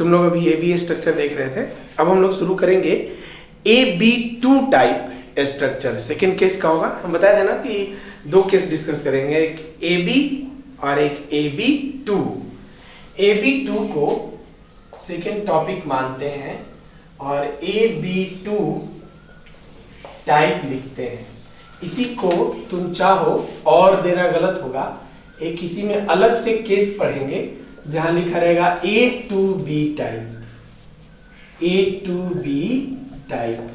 तुम लोग अभी AB स्ट्रक्चर देख रहे थे, अब हम लोग शुरू करेंगे AB2 type structure. Second case का होगा, हम बताया था ना कि दो केस डिस्कस करेंगे, एक AB और एक AB2। AB2 को सेकेंड टॉपिक मानते हैं और AB2 टाइप लिखते हैं। इसी को तुम चाहो और देना गलत होगा, एक इसी में अलग से केस पढ़ेंगे जहां लिखा रहेगा A2B टाइप। A2B टाइप,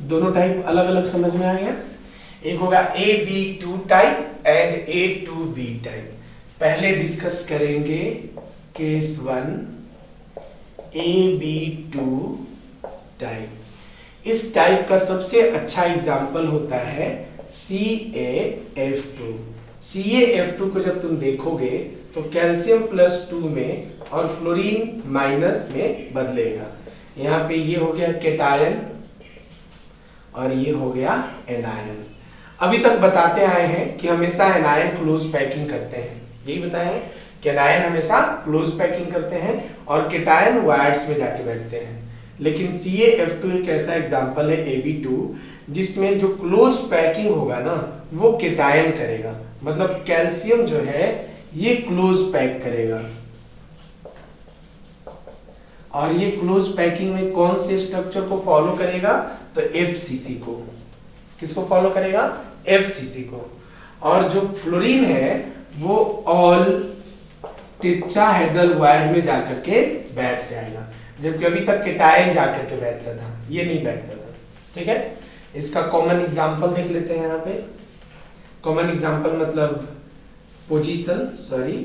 दोनों टाइप अलग अलग समझ में आ गया। एक होगा AB2 type and A2B type. पहले डिस्कस करेंगे केस 1 AB2 टाइप। इस टाइप का सबसे अच्छा एग्जांपल होता है CaF2। CaF2 को जब तुम देखोगे तो कैल्शियम +2 में और फ्लोरीन माइनस में बदलेगा। यहाँ पे ये हो गया केटायन और ये हो गया एनायन। अभी तक बताते आए हैं कि हमेशा एनायन क्लोज पैकिंग करते हैं, यही बताया है कि एनायन हमेशा क्लोज पैकिंग करते हैं और केटायन वायर्स में जाके बैठते हैं। लेकिन CaF2 एक ऐसा एग्जांपल है AB2 जिसमें जो क्लोज पैकिंग होगा ना वो केटायन करेगा, मतलब कैल्शियम जो है ये क्लोज पैक करेगा। और ये क्लोज पैकिंग में कौन से स्ट्रक्चर को फॉलो करेगा? तो FCC को। किसको फॉलो करेगा? FCC को। और जो फ्लोरीन है वो ऑल टेट्राहेड्रल वायर्ड में जाकर के बैठ जाएगा, जबकि अभी तक केटायन जाकर के बैठता था, ये नहीं बैठता था। ठीक है, इसका कॉमन एग्जांपल देख लेते हैं। यहाँ पे कॉमन एग्जांपल मतलब पोजीशन, सॉरी,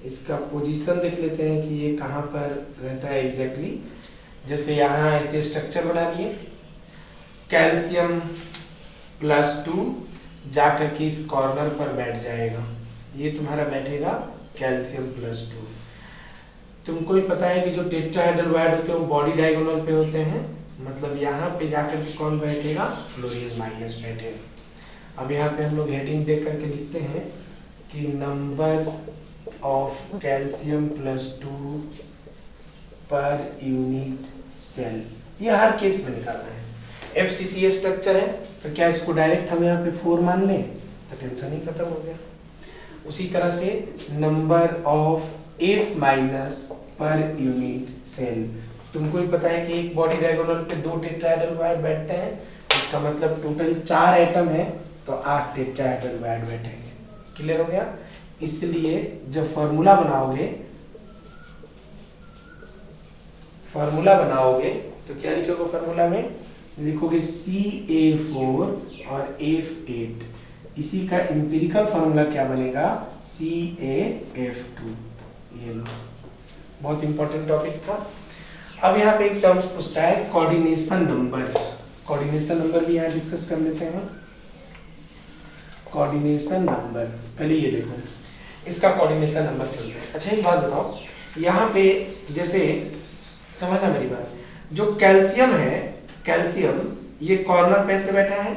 इसका पोजीशन देख लेते हैं कि ये कहाँ पर रहता है एग्जैक्टली। जैसे यहाँ ऐसे स्ट्रक्चर बना लिए, कैल्शियम +2 जाकर के इस कॉर्नर पर बैठ जाएगा, ये तुम्हारा बैठेगा कैल्शियम +2। तुमको ही पता है कि जो टेट्राहेड्रल वायर्ड होते हैं वो बॉडी डायगोनल पे होते हैं, मतलब यहाँ पे जाकर के कौन बैठेगा? फ्लोरीन माइनस बैठेगा। अब यहाँ पे हम लोग हेडिंग देख करके लिखते हैं कि नंबर ऑफ कैल्शियम +2 पर यूनिट सेल, ये हर केस में निकालना है। FCC स्ट्रक्चर है तो क्या इसको डायरेक्ट हम यहाँ पे 4 मान लें तो टेंशन ही खत्म हो गया। उसी तरह से number of F- per unit sale, तुमको भी पता है कि एक बॉडी डायगोनल पे 2 टेट्राहेड्रल वायर बैठते हैं, इसका मतलब टोटल 4 एटम है तो 8 टेट्राहेड्रल वायर बैठेंगे। क्लियर हो गया? इसलिए जब फॉर्मूला बनाओगे तो क्या लिखोगे फॉर्मूला में? लिखोगे CA4 और F8। इसी का इंपीरिकल फॉर्मूला क्या बनेगा? CaF2। ये लो, बहुत इंपॉर्टेंट टॉपिक था। अब यहाँ पे एक टर्म्स पूछता है कोऑर्डिनेशन नंबर। कोऑर्डिनेशन नंबर भी यहाँ डिस्कस कर लेते हैं। कोऑर्डिनेशन नंबर, पहले ये देखो, इसका कोऑर्डिनेशन नंबर चलते हैं। अच्छा एक बात बताओ, यहाँ पे जैसे समझना मेरी बात, जो कैल्शियम है, कैल्शियम ये कॉर्नर पे से बैठा है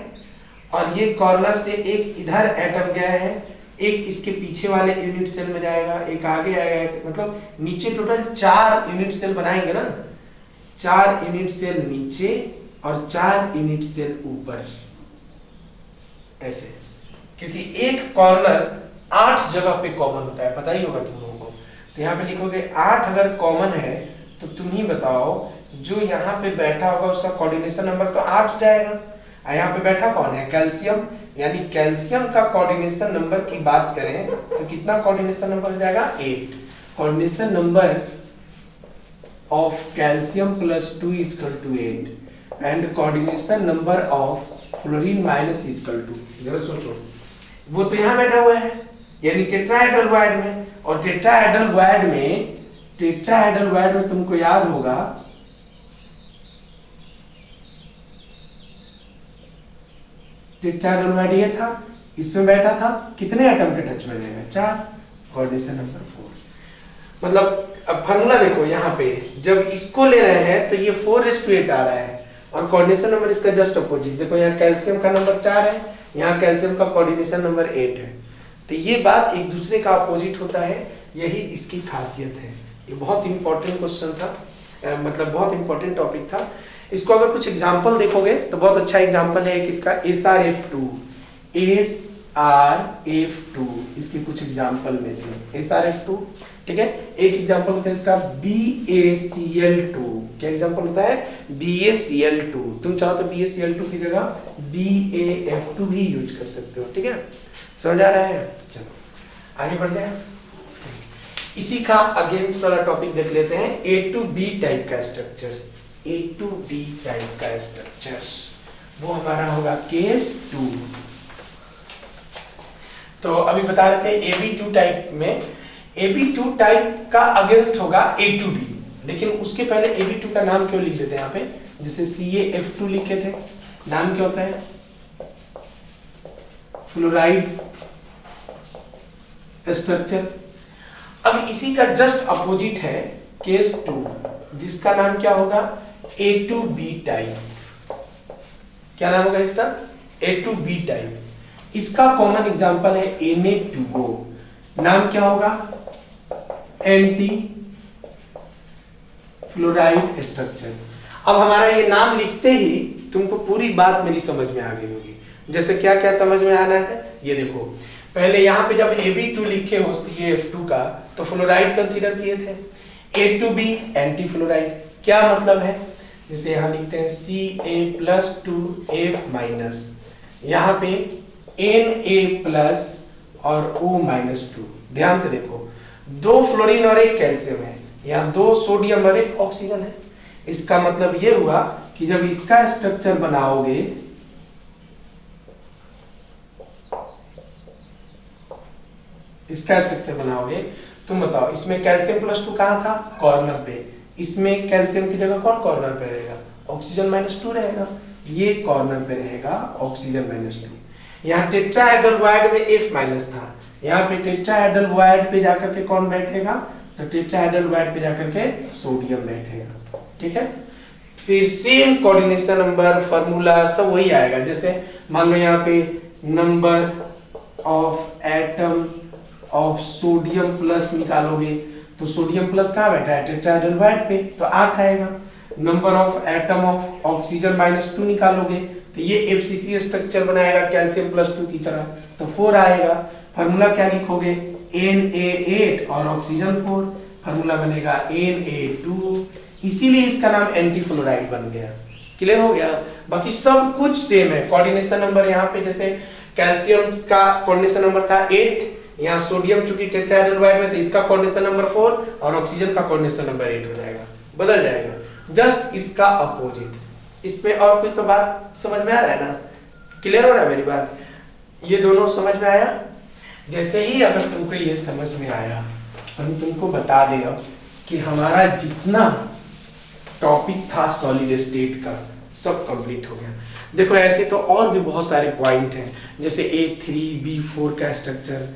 और ये कॉर्नर से एक इधर एटम गया है, एक इसके पीछे वाले यूनिट सेल में जाएगा, एक आगे आएगा, मतलब नीचे टोटल 4 यूनिट सेल बनाएंगे ना, 4 यूनिट सेल नीचे और 4 यूनिट सेल ऊपर, ऐसे। क्योंकि एक कॉर्नर 8 जगह पे कॉमन होता है, पता ही होगा तुम लोगों को। तो यहाँ पे लिखोगे 8 अगर कॉमन है तो तुम ही बताओ जो यहाँ पे बैठा होगा उसका कोऑर्डिनेशन नंबर तो 8 हो जाएगा। यहाँ पे बैठा कौन है? कैल्शियम, यानी कैल्शियम का कोऑर्डिनेशन नंबर की बात करें तो कितना कोऑर्डिनेशन नंबर हो जाएगा? 8। Coordination number of calcium +2 = 8 and coordination number of fluorine minus = जरा सोचो, वो तो यहाँ बैठा हुआ है यानी टेट्राहेड्रल वायर्ड में, और टेट्राहेड्रल वायर्ड में तुमको याद होगा टेट्राहेड्रल वायर्ड ये था, इसमें बैठा था, कितने एटम के टच में रहेगा? 4। Coordination number 4। मतलब अब फार्मूला देखो, यहाँ पे जब इसको ले रहे हैं तो ये 4:8 आ रहा है और कोऑर्डिनेशन नंबर इसका जस्ट अपोजिट। देखो यहाँ कैल्शियम का नंबर 4 है, यहाँ कैल्शियम का कोऑर्डिनेशन नंबर 8 है, तो ये बात एक दूसरे का अपोजिट होता है, यही इसकी खासियत है। ये बहुत इंपॉर्टेंट क्वेश्चन था, मतलब बहुत इंपॉर्टेंट टॉपिक था। इसको अगर कुछ एग्जाम्पल देखोगे तो बहुत अच्छा एग्जाम्पल है एक इसका SRF2, इसके कुछ एग्जाम्पल में से SRF2, ठीक है। एक एग्जाम्पल होता है इसका BaCl2, क्या एग्जाम्पल होता है BaCl2, तुम चाहो तो BaCl2 की जगह BaF2 भी यूज कर सकते हो, ठीक है। समझ आ रहा है? चलो आगे बढ़ते हैं। इसी का अगेंस्ट वाला टॉपिक देख लेते हैं, A to B टाइप का structure. A to B type का स्ट्रक्चर वो हमारा होगा केस 2। तो अभी बता रहे थे AB2 टाइप में, AB2 टाइप का अगेंस्ट होगा A to B, लेकिन उसके पहले AB2 का नाम क्यों लिख देते हैं यहाँ पे, जैसे CaF2 लिखे थे, नाम क्या होता है फ्लोराइड स्ट्रक्चर। अब इसी का जस्ट अपोजिट है केस 2, जिसका नाम क्या होगा A to B टाइप। क्या नाम होगा इसका A to B टाइप। इसका कॉमन एग्जांपल है Na2O, नाम क्या होगा एंटी फ्लोराइड स्ट्रक्चर। अब हमारा ये नाम लिखते ही तुमको पूरी बात मेरी समझ में आ गई होगी। जैसे क्या क्या समझ में आना है, ये देखो, पहले यहाँ पे जब AB2 लिखे हो CaF2 का तो फ्लोराइड कंसीडर किए थे, A to B anti fluoride. क्या मतलब है, जैसे यहाँ लिखते हैं Ca+2F-, यहाँ पे Na+ और O-2। ध्यान से देखो, 2 फ्लोरीन और 1 कैल्शियम है, यहाँ 2 सोडियम और 1 ऑक्सीजन है। इसका मतलब ये हुआ कि जब इसका स्ट्रक्चर बनाओगे, तुम बताओ इसमें कैल्शियम +2 कहाँ था, कॉर्नर पे। इसमें कैल्शियम की जगह कौन कॉर्नर पे रहेगा, ऑक्सीजन -2 रहेगा, ये कॉर्नर पे रहेगा ऑक्सीजन -2। यहाँ टेट्राहेड्रल वॉइड में F- था, यहाँ पे टेट्राहेड्रल वॉइड पे जाकर के कौन बैठेगा, तो टेट्राहेड्रल वॉइड पे जाकर के सोडियम बैठेगा, ठीक है। फिर सेम कोऑर्डिनेशन नंबर फार्मूला सब वही आएगा। जैसे मान लो यहाँ पे number of atom of sodium plus निकालोगे तो सोडियम प्लस कहाँ बैठा है, टेट्राहेड्रल वॉइड पे, तो 8 आएगा। Number of atom of oxygen -2 निकालोगे तो ये FCC स्ट्रक्चर बनाएगा कैल्शियम +2 की तरह, तो 4 आएगा। फार्मूला क्या लिखोगे, Na8 और ऑक्सीजन 4, फार्मूला बनेगा Na2। इसीलिए इसका नाम एंटी फ्लोराइड बन गया। क्लियर हो गया? बाकी सब कुछ सेम है। कोऑर्डिनेशन नंबर यहाँ पे जैसे कैल्शियम का कोऑर्डिनेशन नंबर था 8, यहाँ सोडियम चूंकि टेट्राहेड्रल वॉइड में तो इसका कोऑर्डिनेशन नंबर 4 और ऑक्सीजन का कोऑर्डिनेशन नंबर 8 हो जाएगा, बदल जाएगा, जस्ट इसका अपोजिट। इसमें और कोई तो बात समझ में आ रहा है ना, क्लियर हो रहा है मेरी बात, ये दोनों समझ में आया। जैसे ही अगर तुमको ये समझ में आया तो हम तुमको बता दे अब कि हमारा जितना टॉपिक था सॉलिड स्टेट का सब कंप्लीट हो गया। देखो ऐसे तो और भी बहुत सारे पॉइंट हैं, जैसे A3B4 का स्ट्रक्चर,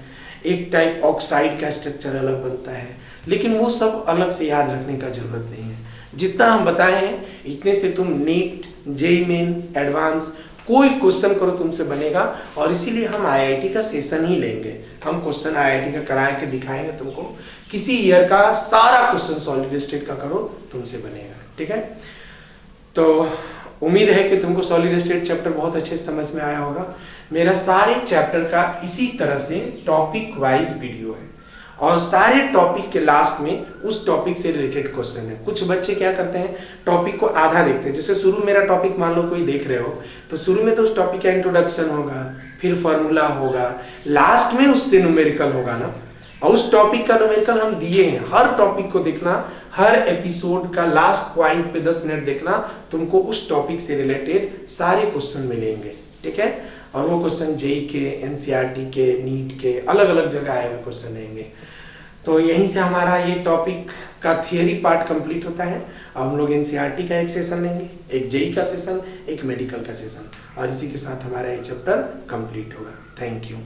एक टाइप ऑक्साइड का स्ट्रक्चर अलग बनता है, लेकिन वो सब अलग से याद रखने का जरूरत नहीं है। जितना हम बताए हैं इतने से तुम नीट, जेईई मेन, एडवांस कोई क्वेश्चन करो तुमसे बनेगा। और इसीलिए हम आईआईटी का सेशन ही लेंगे, हम क्वेश्चन आईआईटी का करा के दिखाएंगे तुमको। किसी ईयर का सारा क्वेश्चन सॉलिड स्टेट का करो, तुमसे बनेगा, ठीक है। तो उम्मीद है कि तुमको सॉलिड स्टेट चैप्टर बहुत अच्छे से समझ में आया होगा। मेरा सारे चैप्टर का इसी तरह से टॉपिक वाइज वीडियो है और सारे टॉपिक के लास्ट में उस टॉपिक से रिलेटेड क्वेश्चन है। कुछ बच्चे क्या करते हैं, टॉपिक को आधा देखते हैं। जैसे शुरू मेरा टॉपिक मान लो कोई देख रहे हो तो शुरू में तो उस टॉपिक का इंट्रोडक्शन होगा, फिर फॉर्मूला होगा, लास्ट में उससे न्यूमेरिकल होगा ना, और उस टॉपिक का न्यूमेरिकल हम दिए हैं। हर टॉपिक को देखना, हर एपिसोड का लास्ट पॉइंट पे 10 मिनट देखना, तुमको उस टॉपिक से रिलेटेड सारे क्वेश्चन मिलेंगे, ठीक है। और वो क्वेश्चन जेईई के, एनसीईआरटी के, नीट के, अलग अलग जगह आए हुए क्वेश्चन रहेंगे। तो यहीं से हमारा ये टॉपिक का थियरी पार्ट कंप्लीट होता है। अब हम लोग एनसीईआरटी का एक सेशन लेंगे, एक जेईई का सेशन, एक मेडिकल का सेशन, और इसी के साथ हमारा ये चैप्टर कंप्लीट होगा। Thank you.